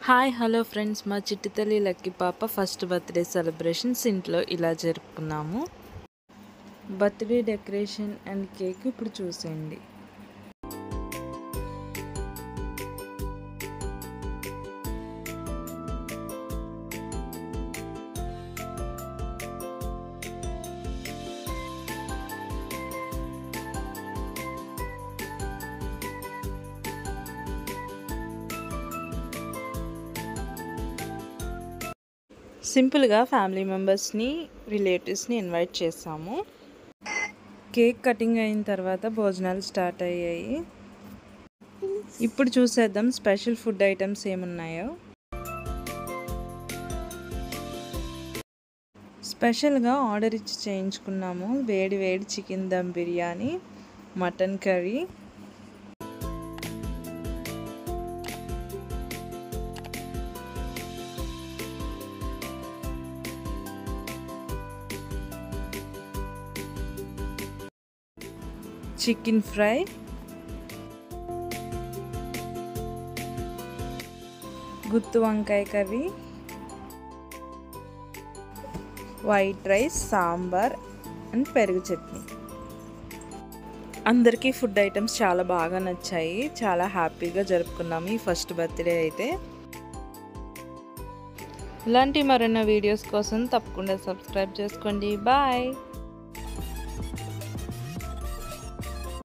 Hi hello friends, మా చిట్టి తల్లి లక్కీ పాప ఫస్ట్ బర్త్డే సెలబ్రేషన్స్ ఇంట్లో ఇలా జరుపుకున్నాము. బర్త్డే డెకరేషన్ అండ్ కేక్ ఇప్పుడు చూసేయండి. సింపుల్గా ఫ్యామిలీ మెంబర్స్ని, రిలేటివ్స్ని ఇన్వైట్ చేసాము. కేక్ కటింగ్ అయిన తర్వాత భోజనాలు స్టార్ట్ అయ్యాయి. ఇప్పుడు చూసేద్దాం స్పెషల్ ఫుడ్ ఐటమ్స్ ఏమున్నాయో. స్పెషల్గా ఆర్డర్ ఇచ్చి చేయించుకున్నాము. వేడి వేడి chicken dum biryani, mutton curry, chicken fry, గుత్తి వంకాయ curry, white rice, sambar and పెరుగు చట్నీ. అందరికీ ఫుడ్ ఐటమ్స్ చాలా బాగా నచ్చాయి. చాలా హ్యాపీగా జరుపుకున్నాము ఈ ఫస్ట్ బర్త్డే అయితే. ఇలాంటి మరిన్ని వీడియోస్ కోసం తప్పకుండా సబ్స్క్రైబ్ చేసుకోండి. బాయ్.